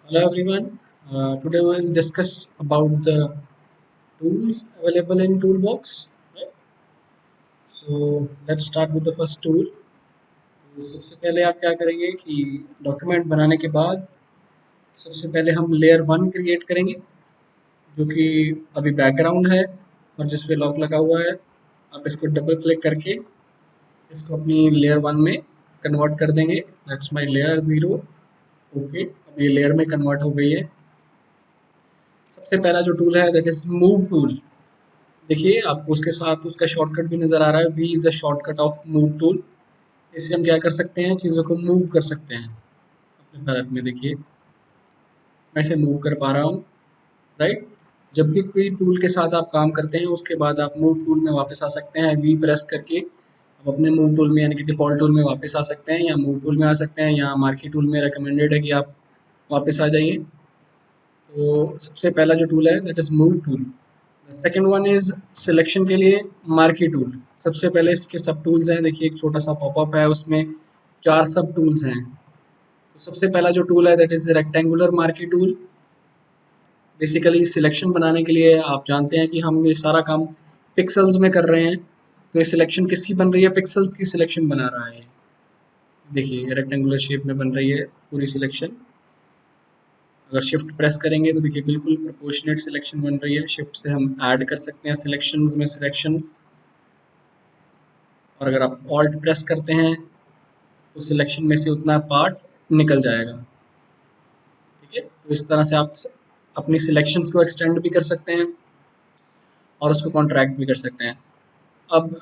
Hello everyone. Today we will discuss about the tools available in Toolbox. Right? So let's start with the first tool. तो सबसे पहले आप क्या करेंगे कि डॉक्यूमेंट बनाने के बाद सबसे पहले हम लेयर वन क्रिएट करेंगे जो कि अभी बैकग्राउंड है और जिस पे लॉक लगा हुआ है। आप इसको डबल क्लिक करके इसको अपनी लेयर वन में कन्वर्ट कर देंगे। That's my layer zero. Okay, अब ये लेयर में कन्वर्ट हो गई है। सबसे पहला जो टूल है दैट इज मूव टूल। देखिए आपको उसके साथ उसका शॉर्टकट भी नज़र आ रहा है। V is the shortcut of move tool. इससे हम क्या कर सकते हैं, चीज़ों को मूव कर सकते हैं अपने पैलेट में। देखिए मैं इसे मूव कर पा रहा हूँ। राइट, जब भी कोई टूल के साथ आप काम करते हैं उसके बाद आप मूव टूल में वापस आ सकते हैं। वी प्रेस करके आप अपने मूव टूल में यानी कि डिफ़ॉल्ट टूल में वापस आ सकते हैं, या मूव टूल में आ सकते हैं, या मार्की टूल में रिकमेंडेड है कि आप वापस आ जाइए। तो सबसे पहला जो टूल है that is move tool. Second one is selection के लिए मार्की टूल। सबसे पहले इसके सब टूल्स हैं। देखिए एक छोटा सा पॉपअप है, उसमें 4 सब टूल्स हैं। तो सबसे पहला जो टूल है that is rectangular marquee tool. Basically selection बनाने के लिए आप जानते हैं कि हम ये सारा काम पिक्सेल्स में कर रहे हैं। तो ये सिलेक्शन किसकी बन रही है, पिक्सेल्स की सिलेक्शन बना रहा है। देखिए रेक्टेंगुलर शेप में बन रही है पूरी सिलेक्शन। अगर शिफ्ट प्रेस करेंगे तो देखिए बिल्कुल प्रोपोर्शनेट सिलेक्शन बन रही है। शिफ्ट से हम ऐड कर सकते हैं सिलेक्शंस में सिलेक्शंस, और अगर आप ऑल्ट प्रेस करते हैं तो सिलेक्शन में से उतना पार्ट निकल जाएगा। ठीक है, तो इस तरह से आप अपनी सिलेक्शंस को एक्सटेंड भी कर सकते हैं और उसको कॉन्ट्रैक्ट भी कर सकते हैं। अब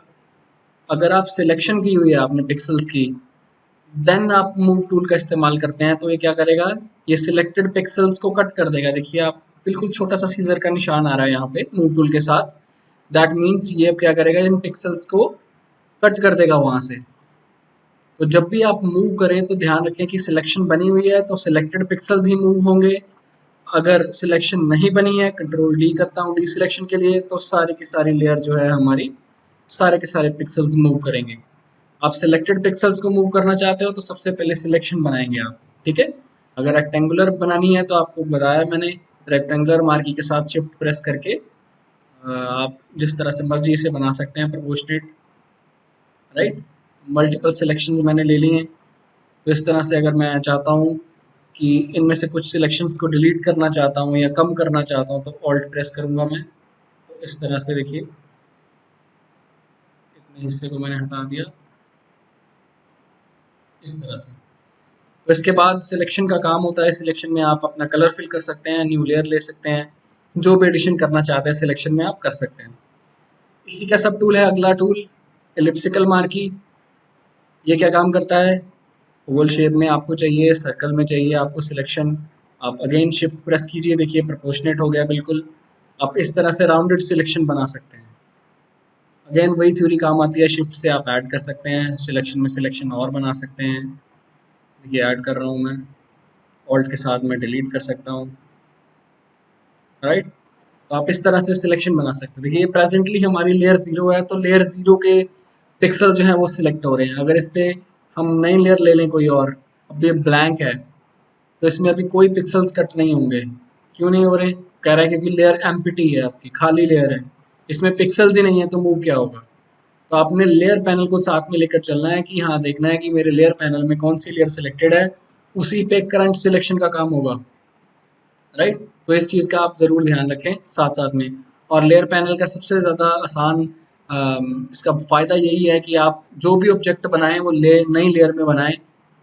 अगर आप सिलेक्शन की हुई है आपने पिक्सल्स की, देन आप मूव टूल का इस्तेमाल करते हैं, तो ये क्या करेगा, ये सिलेक्टेड पिक्सल्स को कट कर देगा। देखिए आप बिल्कुल छोटा सा सीजर का निशान आ रहा है यहाँ पे मूव टूल के साथ। दैट मीन्स ये अब क्या करेगा, इन पिक्सल्स को कट कर देगा वहां से। तो जब भी आप मूव करें तो ध्यान रखें कि सिलेक्शन बनी हुई है तो सिलेक्टेड पिक्सल्स ही मूव होंगे। अगर सिलेक्शन नहीं बनी है, कंट्रोल डी करता हूँ डी सिलेक्शन के लिए, तो सारी की सारी लेयर जो है हमारी, सारे के सारे पिक्सल्स मूव करेंगे। आप सिलेक्टेड पिक्सल्स को मूव करना चाहते हो तो सबसे पहले सिलेक्शन बनाएंगे आप। ठीक है, अगर रेक्टेंगुलर बनानी है तो आपको बताया मैंने, रेक्टेंगुलर मार्की के साथ शिफ्ट प्रेस करके आप जिस तरह से मर्जी इसे बना सकते हैं, प्रोपोर्शनेट। राइट, मल्टीपल सिलेक्शंस मैंने ले लिए हैं। तो इस तरह से अगर मैं चाहता हूँ कि इनमें से कुछ सिलेक्शंस को डिलीट करना चाहता हूँ या कम करना चाहता हूँ तो ऑल्ट प्रेस करूँगा मैं। तो इस तरह से देखिए इतने हिस्से को मैंने हटा दिया इस तरह से। तो इसके बाद सिलेक्शन का काम होता है। सिलेक्शन में आप अपना कलर फिल कर सकते हैं, न्यू लेयर ले सकते हैं, जो भी एडिशन करना चाहते हैं सिलेक्शन में आप कर सकते हैं। इसी का सब टूल है अगला टूल, एलिप्सिकल मार्की। ये क्या काम करता है, ओवल शेप में आपको चाहिए, सर्कल में चाहिए आपको सिलेक्शन, आप अगेन शिफ्ट प्रेस कीजिए। देखिए प्रोपोर्शनेट हो गया बिल्कुल। आप इस तरह से राउंडेड सिलेक्शन बना सकते हैं। अगेन वही थ्योरी काम आती है, शिफ्ट से आप ऐड कर सकते हैं सिलेक्शन में सिलेक्शन और बना सकते हैं। देखिए ऐड कर रहा हूँ मैं, ऑल्ट के साथ मैं डिलीट कर सकता हूँ। राइट, तो आप इस तरह से सिलेक्शन बना सकते हैं। देखिए प्रेजेंटली हमारी लेयर ज़ीरो है, तो लेयर ज़ीरो के पिक्सल जो हैं वो सिलेक्ट हो रहे हैं। अगर इस पे हम नई लेयर ले लें कोई और, अब ये ब्लैंक है तो इसमें अभी कोई पिक्सल्स कट नहीं होंगे। क्यों नहीं हो रहे, कह रहा है क्योंकि लेयर एम्प्टी है, आपकी खाली लेयर है, इसमें पिक्सल्स ही नहीं है, तो मूव क्या होगा। तो आपने लेयर पैनल को साथ में लेकर चलना है कि हाँ देखना है कि मेरे लेयर पैनल में कौन सी लेयर सिलेक्टेड है, उसी पे करंट सिलेक्शन का काम होगा। राइट, तो इस चीज़ का आप ज़रूर ध्यान रखें साथ साथ में। और लेयर पैनल का सबसे ज़्यादा आसान इसका फ़ायदा यही है कि आप जो भी ऑब्जेक्ट बनाएं वो नई लेयर में बनाएं,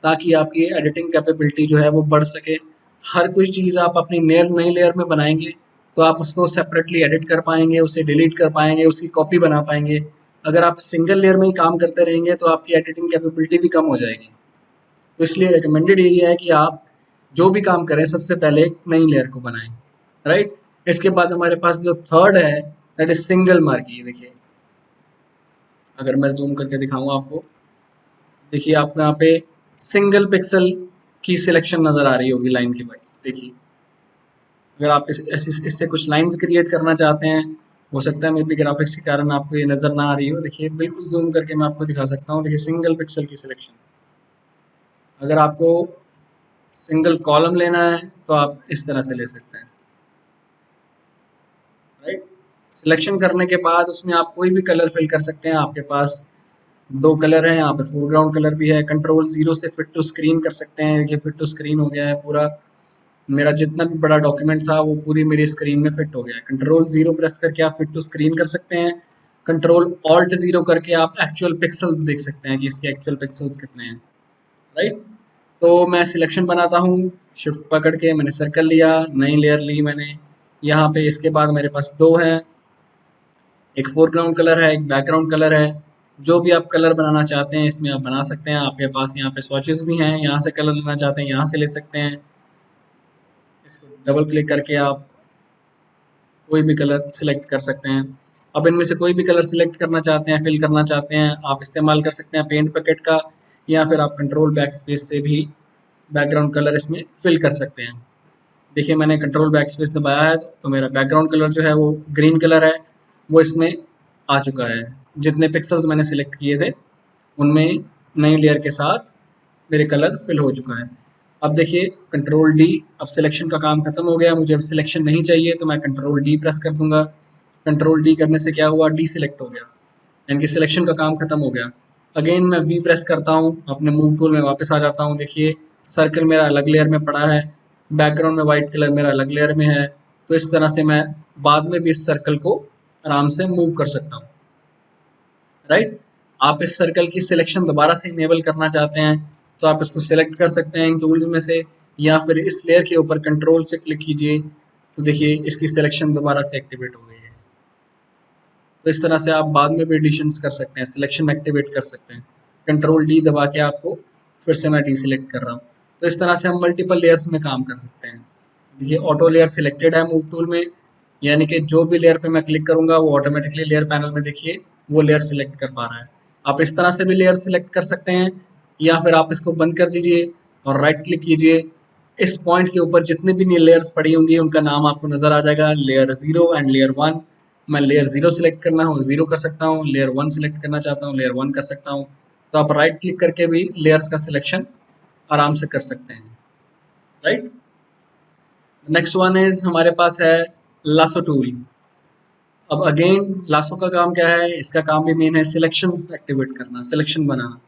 ताकि आपकी एडिटिंग कैपेबिलिटी जो है वो बढ़ सके। हर कोई चीज़ आप अपनी नई लेयर में बनाएंगे तो आप उसको सेपरेटली एडिट कर पाएंगे, उसे डिलीट कर पाएंगे, उसकी कॉपी बना पाएंगे। अगर आप सिंगल लेयर में ही काम करते रहेंगे तो आपकी एडिटिंग कैपेबिलिटी भी कम हो जाएगी। तो इसलिए रिकमेंडेड यही है कि आप जो भी काम करें सबसे पहले एक नई लेयर को बनाएं। राइट, इसके बाद हमारे पास जो थर्ड है दैट इज सिंगल मार्की। देखिए अगर मैं जूम करके दिखाऊं आपको, देखिए आपको यहाँ पे सिंगल पिक्सल की सिलेक्शन नज़र आ रही होगी लाइन की वाइज। देखिए अगर आप इससे कुछ लाइंस क्रिएट करना चाहते हैं, हो सकता है मे बी ग्राफिक्स के कारण आपको ये नज़र ना आ रही हो। देखिए बिल्कुल जूम करके मैं आपको दिखा सकता हूँ। देखिए सिंगल पिक्सल की सिलेक्शन। अगर आपको सिंगल कॉलम लेना है तो आप इस तरह से ले सकते हैं, राइट। सिलेक्शन करने के बाद उसमें आप कोई भी कलर फिल कर सकते हैं। आपके पास दो कलर हैं, यहाँ पे फोरग्राउंड कलर भी है। कंट्रोल जीरो से फिट टू स्क्रीन कर सकते हैं। ये फिट टू स्क्रीन हो गया है पूरा, मेरा जितना भी बड़ा डॉक्यूमेंट था वो पूरी मेरी स्क्रीन में फिट हो गया है। कंट्रोल जीरो प्रेस करके आप फिट टू स्क्रीन कर सकते हैं। कंट्रोल ऑल्ट जीरो करके आप एक्चुअल पिक्सल्स देख सकते हैं कि इसके एक्चुअल पिक्सल्स कितने हैं, राइट। तो मैं सिलेक्शन बनाता हूँ, शिफ्ट पकड़ के मैंने सर्कल लिया, नई लेयर ली मैंने। यहाँ पे इसके बाद मेरे पास दो हैं, एक फोरग्राउंड कलर है, एक बैकग्राउंड कलर है। जो भी आप कलर बनाना चाहते हैं इसमें आप बना सकते हैं। आपके पास यहाँ पे स्वॉचेस भी हैं, यहाँ से कलर लेना चाहते हैं यहाँ से ले सकते हैं। इसको डबल क्लिक करके आप कोई भी कलर सिलेक्ट कर सकते हैं। अब इनमें से कोई भी कलर सिलेक्ट करना चाहते हैं, फिल करना चाहते हैं, आप इस्तेमाल कर सकते हैं पेंट बकेट का, या फिर आप कंट्रोल बैक स्पेस से भी बैकग्राउंड कलर इसमें फिल कर सकते हैं। देखिए मैंने कंट्रोल बैक स्पेस दबाया है तो मेरा बैकग्राउंड कलर जो है वो ग्रीन कलर है, वो इसमें आ चुका है। जितने पिक्सल्स मैंने सिलेक्ट किए थे उनमें नई लेयर के साथ मेरे कलर फिल हो चुका है। अब देखिए कंट्रोल डी, अब सिलेक्शन का काम खत्म हो गया, मुझे अब सिलेक्शन नहीं चाहिए तो मैं कंट्रोल डी प्रेस कर दूंगा। कंट्रोल डी करने से क्या हुआ, डी सिलेक्ट हो गया, यानी कि सिलेक्शन का काम खत्म हो गया। अगेन मैं वी प्रेस करता हूँ, अपने मूव टूल में वापस आ जाता हूँ। देखिए सर्कल मेरा अलग लेयर में पड़ा है, बैकग्राउंड में वाइट कलर मेरा अलग लेयर में है। तो इस तरह से मैं बाद में भी इस सर्कल को आराम से मूव कर सकता हूँ, राइट। आप इस सर्कल की सिलेक्शन दोबारा से इनेबल करना चाहते हैं तो आप इसको सिलेक्ट कर सकते हैं इन टूल्स में से, या फिर इस लेयर के ऊपर कंट्रोल से क्लिक कीजिए तो देखिए इसकी सिलेक्शन दोबारा से एक्टिवेट हो गई है। तो इस तरह से आप बाद में भी एडिशंस कर सकते हैं, सिलेक्शन एक्टिवेट कर सकते हैं। कंट्रोल डी दबा के आपको फिर से मैं डी सिलेक्ट कर रहा हूँ। तो इस तरह से हम मल्टीपल लेयर्स में काम कर सकते हैं। देखिए ऑटो लेयर सिलेक्टेड है मूव टूल में, यानी कि जो भी लेयर पे मैं क्लिक करूंगा वो ऑटोमेटिकली लेयर पैनल में देखिए वो लेयर सिलेक्ट कर पा रहा है। आप इस तरह से भी लेयर सिलेक्ट कर सकते हैं, या फिर आप इसको बंद कर दीजिए और राइट क्लिक कीजिए। इस पॉइंट के ऊपर जितनी भी लेयर्स पड़ी होंगी उनका नाम आपको नजर आ जाएगा, layer zero and layer one. मैं लेयर जीरो सिलेक्ट करना हो जीरो कर सकता हूँ, लेयर वन सिलेक्ट करना चाहता हूँ लेयर वन कर सकता हूँ। तो आप राइट क्लिक करके भी लेयर्स का सिलेक्शन आराम से कर सकते हैं, राइट। नेक्स्ट वन इज हमारे पास है लासो टूल। अब अगेन लासो का काम क्या है, इसका काम भी मेन है सिलेक्शन एक्टिवेट करना, selection banana.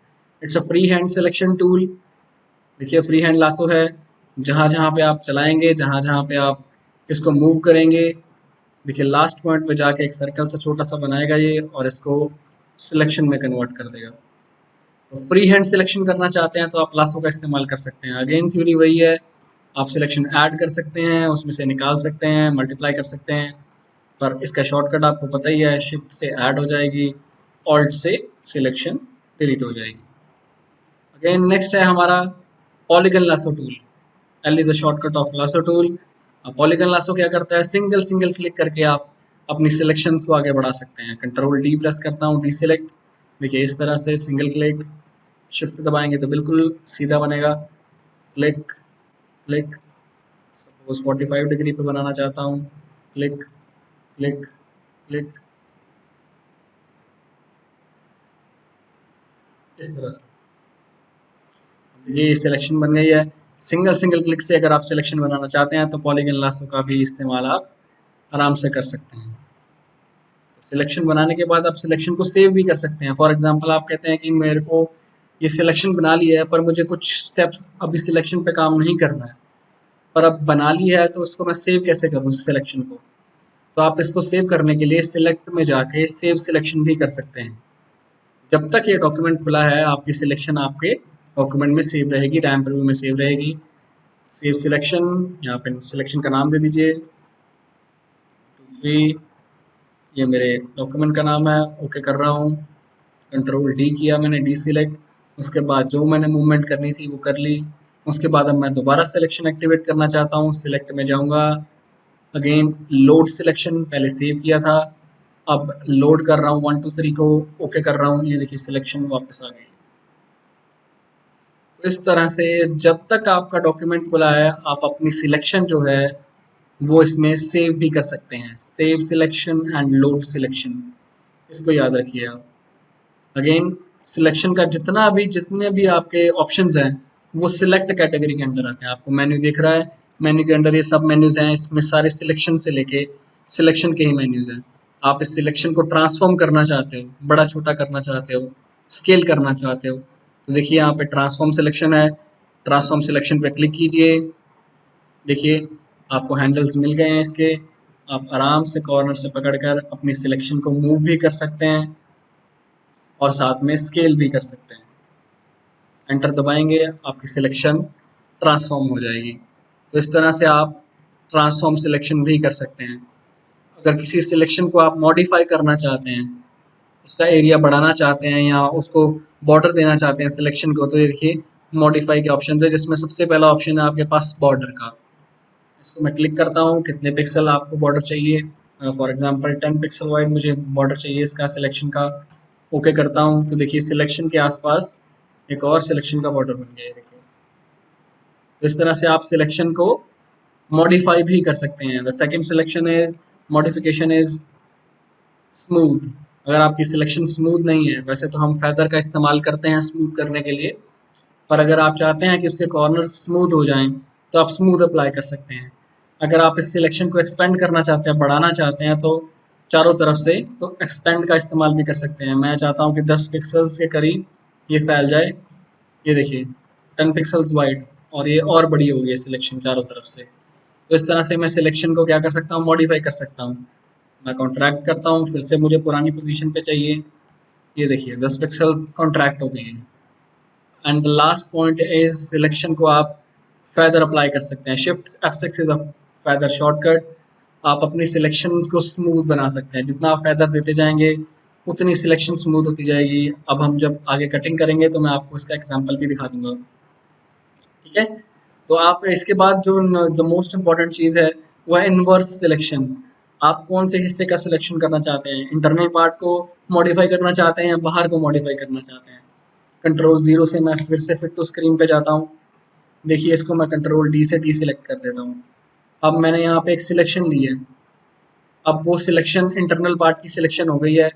It's a free hand selection tool. देखिए फ्री हैंड लासो है, जहाँ जहाँ पे आप चलाएंगे, जहाँ जहाँ पे आप इसको मूव करेंगे, देखिए लास्ट पॉइंट पे जाके एक सर्कल सा छोटा सा बनाएगा ये और इसको सिलेक्शन में कन्वर्ट कर देगा। तो फ्री हैंड सिलेक्शन करना चाहते हैं तो आप लासो का इस्तेमाल कर सकते हैं। अगेन थ्योरी वही है, आप सिलेक्शन ऐड कर सकते हैं, उसमें से निकाल सकते हैं, मल्टीप्लाई कर सकते हैं। पर इसका शॉर्टकट आपको पता ही है, शिफ्ट से ऐड हो जाएगी, ऑल्ट से सिलेक्शन डिलीट हो जाएगी। अगेन नेक्स्ट है हमारा polygon lasso tool. L is a shortcut of lasso tool. Polygon lasso क्या करता है, सिंगल सिंगल क्लिक करके आप अपनी सिलेक्शंस को आगे बढ़ा सकते हैं। कंट्रोल डी प्रेस करता हूँ, डी सिलेक्ट। देखिए इस तरह से सिंगल क्लिक, शिफ्ट दबाएंगे तो बिल्कुल सीधा बनेगा। क्लिक क्लिक, सपोज 45 डिग्री पे बनाना चाहता हूँ, क्लिक क्लिक क्लिक, इस तरह से ये सिलेक्शन बन गई है। सिंगल सिंगल क्लिक से अगर आप सिलेक्शन बनाना चाहते हैं तो पॉलीगन लासो का भी इस्तेमाल आप आराम से कर सकते हैं। सिलेक्शन बनाने के बाद आप सिलेक्शन को सेव भी कर सकते हैं। फॉर एग्जांपल आप कहते हैं कि मेरे को ये सिलेक्शन बना लिया है पर मुझे कुछ स्टेप्स अभी सिलेक्शन पे काम नहीं करना है, पर अब बना लिया है तो उसको मैं सेव कैसे करूँ इस सिलेक्शन को। तो आप इसको सेव करने के लिए सिलेक्ट में जाके सेव सिलेक्शन भी कर सकते हैं। जब तक ये डॉक्यूमेंट खुला है आपकी सिलेक्शन आपके डॉक्यूमेंट में सेव रहेगी, रैम प्रीव्यू में सेव रहेगी। सेव सिलेक्शन, यहाँ पे सिलेक्शन का नाम दे दीजिए, 2 3, ये मेरे डॉक्यूमेंट का नाम है। ओके कर रहा हूँ, कंट्रोल डी किया मैंने, डी सिलेक्ट। उसके बाद जो मैंने मूवमेंट करनी थी वो कर ली। उसके बाद अब मैं दोबारा सिलेक्शन एक्टिवेट करना चाहता हूँ, सिलेक्ट में जाऊँगा, अगेन लोड सिलेक्शन पहले सेव किया था, अब लोड कर रहा हूँ 1 2 3 को, ओके कर रहा हूँ। ये देखिए सिलेक्शन वापस आ गई। तो इस तरह से जब तक आपका डॉक्यूमेंट खुला है आप अपनी सिलेक्शन जो है वो इसमें सेव भी कर सकते हैं। Save selection and load selection, इसको याद रखिए आप। अगेन सिलेक्शन का जितने भी आपके ऑप्शंस हैं वो सिलेक्ट कैटेगरी के अंडर आते हैं। आपको मेन्यू दिख रहा है, मेन्यू के अंडर ये सब मेन्यूज हैं, इसमें सारे सिलेक्शन से लेके सिलेक्शन के ही मेन्यूज हैं। आप इस सिलेक्शन को ट्रांसफॉर्म करना चाहते हो, बड़ा छोटा करना चाहते हो, स्केल करना चाहते हो, तो देखिए यहाँ पे ट्रांसफॉर्म सिलेक्शन है, ट्रांसफॉर्म सिलेक्शन पे क्लिक कीजिए। देखिए आपको हैंडल्स मिल गए हैं इसके, आप आराम से कॉर्नर से पकड़कर अपनी सिलेक्शन को मूव भी कर सकते हैं और साथ में स्केल भी कर सकते हैं। एंटर दबाएंगे, आपकी सिलेक्शन ट्रांसफॉर्म हो जाएगी। तो इस तरह से आप ट्रांसफॉर्म सिलेक्शन भी कर सकते हैं। अगर किसी सिलेक्शन को आप मॉडिफाई करना चाहते हैं, उसका एरिया बढ़ाना चाहते हैं या उसको बॉर्डर देना चाहते हैं सिलेक्शन को, तो ये देखिए मॉडिफाई के ऑप्शन है, जिसमें सबसे पहला ऑप्शन है आपके पास बॉर्डर का। इसको मैं क्लिक करता हूँ, कितने पिक्सल आपको बॉर्डर चाहिए, फॉर एग्जांपल 10 पिक्सल वाइड मुझे बॉर्डर चाहिए इसका सिलेक्शन का। ओके करता हूँ तो देखिए सिलेक्शन के आसपास एक और सिलेक्शन का बॉर्डर बन गया है, देखिए। तो इस तरह से आप सिलेक्शन को मॉडिफाई भी कर सकते हैं। The second selection is modification is smooth. अगर आपकी सिलेक्शन स्मूथ नहीं है, वैसे तो हम फेदर का इस्तेमाल करते हैं स्मूथ करने के लिए, पर अगर आप चाहते हैं कि उसके कॉर्नर स्मूथ हो जाएं तो आप स्मूथ अप्लाई कर सकते हैं। अगर आप इस सिलेक्शन को एक्सपेंड करना चाहते हैं, बढ़ाना चाहते हैं, तो चारों तरफ से तो एक्सपेंड का इस्तेमाल भी कर सकते हैं। मैं चाहता हूं कि 10 पिक्सल्स के करीब ये फैल जाए, ये देखिए 10 पिक्सल्स वाइड, और ये और बड़ी होगी ये सिलेक्शन चारों तरफ से। तो इस तरह से मैं सिलेक्शन को क्या कर सकता हूँ, मॉडिफाई कर सकता हूँ। मैं कॉन्ट्रैक्ट करता हूँ, फिर से मुझे पुरानी पोजीशन पे चाहिए, ये देखिए 10 पिक्सल्स कॉन्ट्रैक्ट हो गई है। And the last point is selection को आप फेदर अप्लाई कर सकते हैं। Shift F6 is a feather shortcut. आप अपनी सिलेक्शन को स्मूथ बना सकते हैं, जितना आप फेदर देते जाएंगे उतनी सिलेक्शन स्मूथ होती जाएगी। अब हम जब आगे कटिंग करेंगे तो मैं आपको इसका एग्जांपल भी दिखा दूंगा, ठीक है। तो आप इसके बाद जो द मोस्ट इम्पॉर्टेंट चीज़ है वो है इनवर्स सिलेक्शन। आप कौन से हिस्से का सिलेक्शन करना चाहते हैं, इंटरनल पार्ट को मॉडिफाई करना चाहते हैं या बाहर को मॉडिफाई करना चाहते हैं। कंट्रोल 0 से मैं फिर से फिट टू स्क्रीन पे जाता हूँ। देखिए इसको मैं कंट्रोल डी से डी सिलेक्ट कर देता हूँ। अब मैंने यहाँ पे एक सिलेक्शन ली है, अब वो सिलेक्शन इंटरनल पार्ट की सिलेक्शन हो गई है।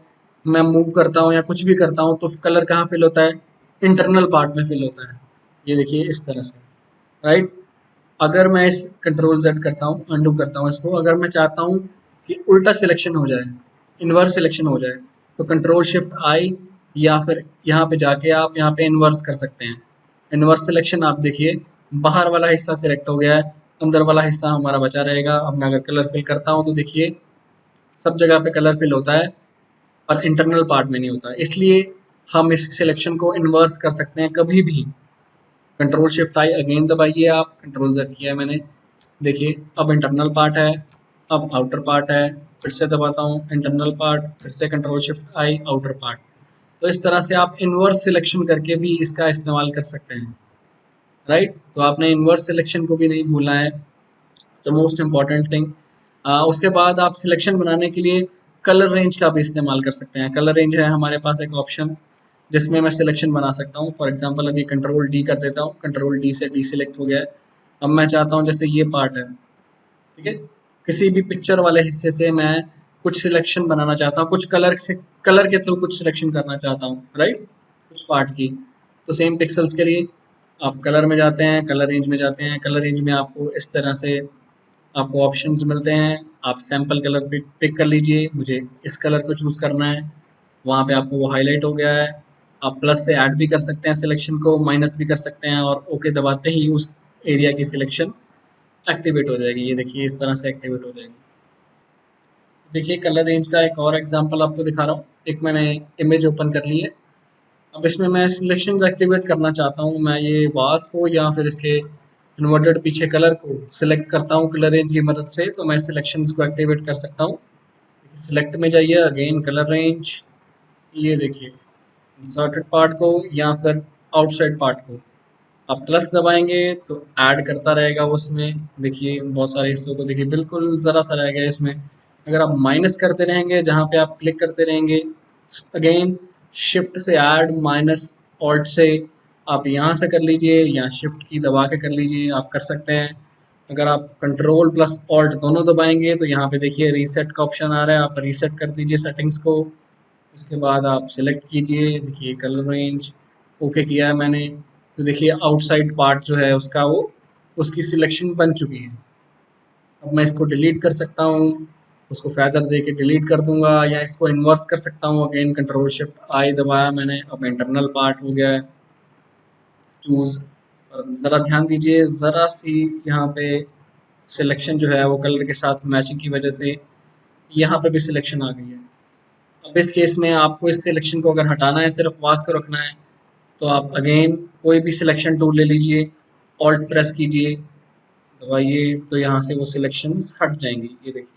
मैं मूव करता हूँ या कुछ भी करता हूँ तो कलर कहाँ फिल होता है, इंटरनल पार्ट में फिल होता है, ये देखिए इस तरह से, राइट। अगर मैं इस कंट्रोल जेड करता हूँ, अंडू करता हूँ इसको, अगर मैं चाहता हूँ कि उल्टा सिलेक्शन हो जाए, इन्वर्स सिलेक्शन हो जाए, तो कंट्रोल शिफ्ट आई, या फिर यहाँ पे जाके आप यहाँ पे इन्वर्स कर सकते हैं। इन्वर्स सिलेक्शन आप देखिए बाहर वाला हिस्सा सिलेक्ट हो गया है, अंदर वाला हिस्सा हमारा बचा रहेगा। अब मैं अगर कलर फिल करता हूँ तो देखिए सब जगह पे कलर फिल होता है और इंटरनल पार्ट में नहीं होता, इसलिए हम इस सिलेक्शन को इन्वर्स कर सकते हैं कभी भी। कंट्रोल शिफ्ट आई अगेन दबाइए, आप कंट्रोल जेड किया है मैंने, देखिए अब इंटरनल पार्ट है, अब आउटर पार्ट है, फिर से दबाता हूँ इंटरनल पार्ट, फिर से कंट्रोल शिफ्ट आई आउटर पार्ट। तो इस तरह से आप इन्वर्स सिलेक्शन करके भी इसका इस्तेमाल कर सकते हैं, राइट। तो आपने इन्वर्स सिलेक्शन को भी नहीं भूलना है, द मोस्ट इम्पॉर्टेंट थिंग। उसके बाद आप सिलेक्शन बनाने के लिए कलर रेंज का भी इस्तेमाल कर सकते हैं। कलर रेंज है हमारे पास एक ऑप्शन जिसमें मैं सिलेक्शन बना सकता हूँ। फॉर एग्जांपल अभी कंट्रोल डी कर देता हूँ, कंट्रोल डी से डी सिलेक्ट हो गया है। अब मैं चाहता हूँ जैसे ये पार्ट है, ठीक है, किसी भी पिक्चर वाले हिस्से से मैं कुछ सिलेक्शन बनाना चाहता हूँ, कुछ कलर से, कलर के थ्रू कुछ सिलेक्शन करना चाहता हूँ, राइट, कुछ पार्ट की। तो सेम पिक्सल्स के लिए आप कलर में जाते हैं, कलर रेंज में जाते हैं, कलर रेंज में आपको इस तरह से आपको ऑप्शंस मिलते हैं। आप सैम्पल कलर पिक कर लीजिए, मुझे इस कलर को चूज़ करना है, वहाँ पे आपको वो हाईलाइट हो गया है। आप प्लस से ऐड भी कर सकते हैं सिलेक्शन को, माइनस भी कर सकते हैं, और ओके दबाते ही उस एरिया की सिलेक्शन एक्टिवेट हो जाएगी। ये देखिए इस तरह से एक्टिवेट हो जाएगी। देखिए कलर रेंज का एक और एग्जांपल आपको दिखा रहा हूँ। एक मैंने इमेज ओपन कर ली है, अब इसमें मैं सिलेक्शंस एक्टिवेट करना चाहता हूँ। मैं ये वास को या फिर इसके इन्वर्टेड पीछे कलर को सिलेक्ट करता हूँ कलर रेंज की मदद से, तो मैं सिलेक्शंस को एक्टिवेट कर सकता हूँ। सिलेक्ट में जाइए, अगेन कलर रेंज, ये देखिए इंसर्टेड पार्ट को या फिर आउटसाइड पार्ट को आप प्लस दबाएंगे तो ऐड करता रहेगा उसमें। देखिए बहुत सारे हिस्सों को देखिए बिल्कुल ज़रा सा रह गया इसमें। अगर आप माइनस करते रहेंगे, जहाँ पे आप क्लिक करते रहेंगे, अगेन शिफ्ट से ऐड, माइनस ऑल्ट से आप यहाँ से कर लीजिए या शिफ्ट की दबा के कर लीजिए, आप कर सकते हैं। अगर आप कंट्रोल प्लस ऑल्ट दोनों दबाएंगे तो यहाँ पे देखिए रीसेट का ऑप्शन आ रहा है, आप रीसेट कर दीजिए सेटिंग्स को। उसके बाद आप सिलेक्ट कीजिए, देखिए कलर रेंज ओके किया है मैंने। तो देखिए आउटसाइड पार्ट जो है उसका वो उसकी सिलेक्शन बन चुकी है। अब मैं इसको डिलीट कर सकता हूँ, उसको फैदर दे के डिलीट कर दूंगा, या इसको इन्वर्स कर सकता हूँ। अगेन कंट्रोल शिफ्ट आई दबाया मैंने, अब इंटरनल पार्ट हो गया है चूज। और ज़रा ध्यान दीजिए, ज़रा सी यहाँ पे सिलेक्शन जो है वो कलर के साथ मैचिंग की वजह से यहाँ पे भी सिलेक्शन आ गई है। अब इस केस में आपको इस सिलेक्शन को अगर हटाना है, सिर्फ वास को रखना है, तो आप अगेन कोई भी सिलेक्शन टूल ले लीजिए, ऑल्ट प्रेस कीजिए, दबाइए, तो यहाँ से वो सिलेक्शंस हट जाएंगी। ये देखिए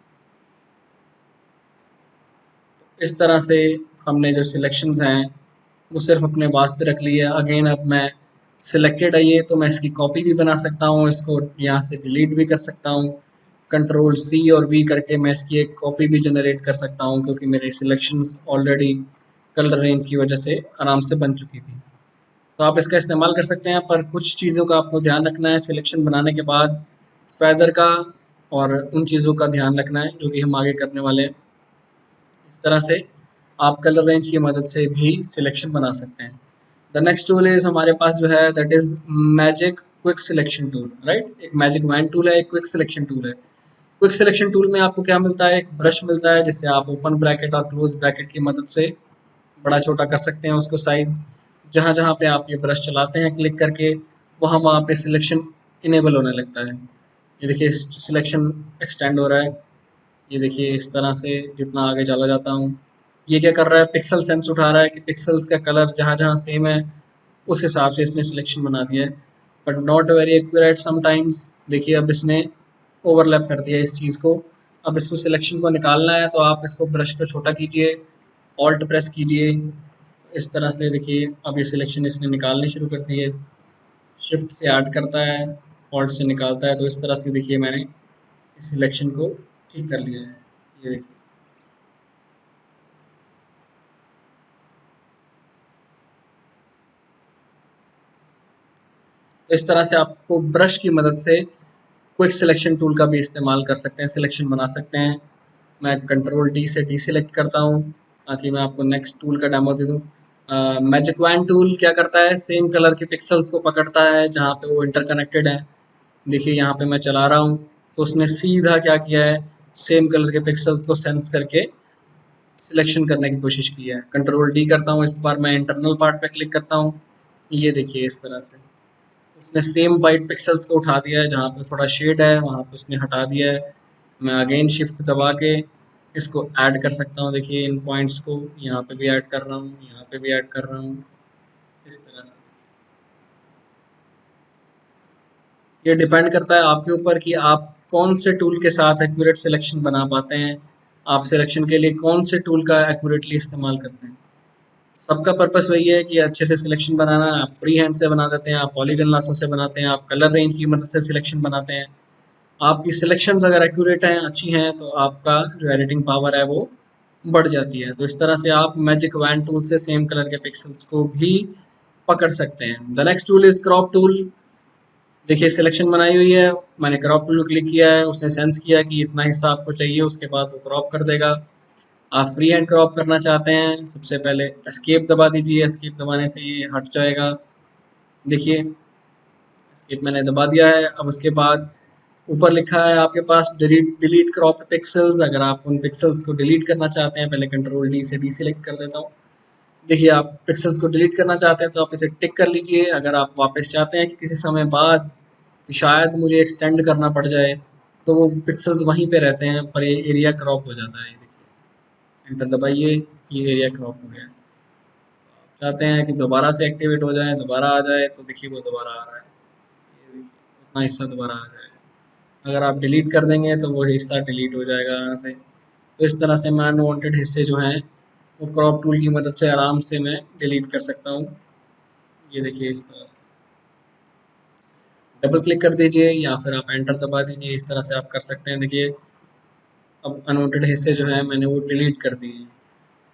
इस तरह से हमने जो सिलेक्शंस हैं वो सिर्फ अपने पास पे रख लिए। अगेन अब मैं सिलेक्टेड है ये, तो मैं इसकी कॉपी भी बना सकता हूँ, इसको यहाँ से डिलीट भी कर सकता हूँ। कंट्रोल सी और वी करके मैं इसकी एक कॉपी भी जनरेट कर सकता हूँ, क्योंकि मेरी सिलेक्शंस ऑलरेडी कलर रेंज की वजह से आराम से बन चुकी थी। तो आप इसका इस्तेमाल कर सकते हैं, पर कुछ चीज़ों का आपको ध्यान रखना है सिलेक्शन बनाने के बाद, फैदर का और उन चीज़ों का ध्यान रखना है जो कि हम आगे करने वाले हैं। इस तरह से आप कलर रेंज की मदद से भी सिलेक्शन बना सकते हैं। द नेक्स्ट टूल इज़ हमारे पास जो है that is magic quick selection tool, right. एक मैजिक वैन टूल है, एक क्विक सिलेक्शन टूल है। क्विक सिलेक्शन टूल में आपको क्या मिलता है, एक ब्रश मिलता है जिससे आप ओपन ब्रैकेट और क्लोज ब्रैकेट की मदद से बड़ा छोटा कर सकते हैं उसको साइज़। जहाँ जहाँ पे आप ये ब्रश चलाते हैं क्लिक करके, वहाँ वहाँ पे सिलेक्शन इनेबल होने लगता है। ये देखिए सिलेक्शन एक्सटेंड हो रहा है। ये देखिए इस तरह से जितना आगे चला जाता हूँ, ये क्या कर रहा है, पिक्सल सेंस उठा रहा है कि पिक्सल्स का कलर जहाँ जहाँ सेम है उस हिसाब से इसने सिलेक्शन बना दिया है, but not very accurate sometimes. देखिए अब इसने ओवरलैप कर दिया इस चीज़ को। अब इसको सिलेक्शन को निकालना है, तो आप इसको ब्रश को छोटा कीजिए, ऑल्ट प्रेस कीजिए, इस तरह से देखिए अब ये सिलेक्शन इसने निकालनी शुरू कर दी है। शिफ्ट से ऐड करता है, ऑल्ट से निकालता है, तो इस तरह से देखिए मैंने इस सिलेक्शन को ठीक कर लिया है। ये देखिए तो इस तरह से आपको ब्रश की मदद से क्विक सिलेक्शन टूल का भी इस्तेमाल कर सकते हैं, सिलेक्शन बना सकते हैं। मैं कंट्रोल डी से डी सिलेक्ट करता हूँ ताकि मैं आपको नेक्स्ट टूल का डेमो दे दूँ। मैजिक वैन टूल क्या करता है, सेम कलर के पिक्सल्स को पकड़ता है जहाँ पे वो इंटरकनेक्टेड है। देखिए यहाँ पे मैं चला रहा हूँ, तो उसने सीधा क्या किया है, सेम कलर के पिक्सल्स को सेंस करके सिलेक्शन करने की कोशिश की है। कंट्रोल डी करता हूँ, इस बार मैं इंटरनल पार्ट पे क्लिक करता हूँ। ये देखिए इस तरह से उसने सेम वाइट पिक्सल्स को उठा दिया है, जहाँ पे थोड़ा शेड है वहाँ पे उसने हटा दिया है। मैं अगेन शिफ्ट दबा के इसको ऐड कर सकता हूँ। देखिए इन पॉइंट्स को यहाँ पे भी ऐड कर रहा हूँ, यहाँ पे भी ऐड कर रहा हूँ, इस तरह से। ये डिपेंड करता है आपके ऊपर कि आप कौन से टूल के साथ एक्यूरेट सिलेक्शन बना पाते हैं, आप सिलेक्शन के लिए कौन से टूल का एक्यूरेटली इस्तेमाल करते हैं। सबका पर्पस वही है कि अच्छे से सिलेक्शन बनाना। आप फ्री हैंड से बना देते हैं, आप पॉलीगन लासों से बनाते हैं, आप कलर रेंज की मदद से सिलेक्शन बनाते हैं। आपकी सिलेक्शंस अगर एक्यूरेट हैं, अच्छी हैं, तो आपका जो एडिटिंग पावर है वो बढ़ जाती है। तो इस तरह से आप मैजिक वैन टूल से सेम कलर के पिक्सल्स को भी पकड़ सकते हैं। The next tool is crop tool. देखिए सिलेक्शन बनाई हुई है, मैंने क्रॉप टूल क्लिक किया है, उसने सेंस किया कि इतना हिस्सा आपको चाहिए, उसके बाद वो क्रॉप कर देगा। आप फ्री हैंड क्रॉप करना चाहते हैं, सबसे पहले एस्केप दबा दीजिए, एस्केप दबाने से ये हट जाएगा। देखिए एस्केप मैंने दबा दिया है। अब उसके बाद ऊपर लिखा है आपके पास डिलीट डिलीट क्रॉप पिक्सल्स। अगर आप उन पिक्सल्स को डिलीट करना चाहते हैं, पहले कंट्रोल डी से डी सिलेक्ट कर देता हूँ। देखिए आप पिक्सल्स को डिलीट करना चाहते हैं तो आप इसे टिक कर लीजिए। अगर आप वापस चाहते हैं कि किसी समय बाद कि शायद मुझे एक्सटेंड करना पड़ जाए, तो वो पिक्सल्स वहीं पे रहते हैं, पर ये एरिया क्रॉप हो जाता है। ये देखिए एंटर दबाइए, ये एरिया क्रॉप हो गया। चाहते हैं कि दोबारा से एक्टिवेट हो जाए, दोबारा आ जाए, तो देखिए वो दोबारा आ रहा है। ये देखिए उतना हिस्सा दोबारा आ जाएगा। अगर आप डिलीट कर देंगे तो वो हिस्सा डिलीट हो जाएगा यहाँ से। तो इस तरह से मैं अनवांटेड हिस्से जो हैं वो क्रॉप टूल की मदद से आराम से मैं डिलीट कर सकता हूँ। ये देखिए इस तरह से डबल क्लिक कर दीजिए या फिर आप एंटर दबा दीजिए, इस तरह से आप कर सकते हैं। देखिए अब अनवांटेड हिस्से जो हैं मैंने वो डिलीट कर दिए हैं,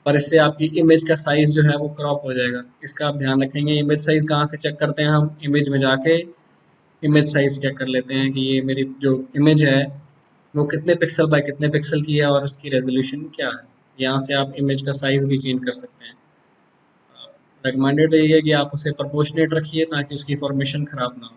पर इससे आपकी इमेज का साइज़ जो है वो क्रॉप हो जाएगा। इसका आप ध्यान रखेंगे। इमेज साइज़ कहाँ से चेक करते हैं हम, इमेज में जाके इमेज साइज़ चेक कर लेते हैं कि ये मेरी जो इमेज है वो कितने पिक्सल बाय कितने पिक्सल की है और उसकी रेजोल्यूशन क्या है। यहाँ से आप इमेज का साइज़ भी चेंज कर सकते हैं। रिकमेंडेड यही है कि आप उसे प्रोपोर्शनेट रखिए ताकि उसकी फॉर्मेशन ख़राब ना हो।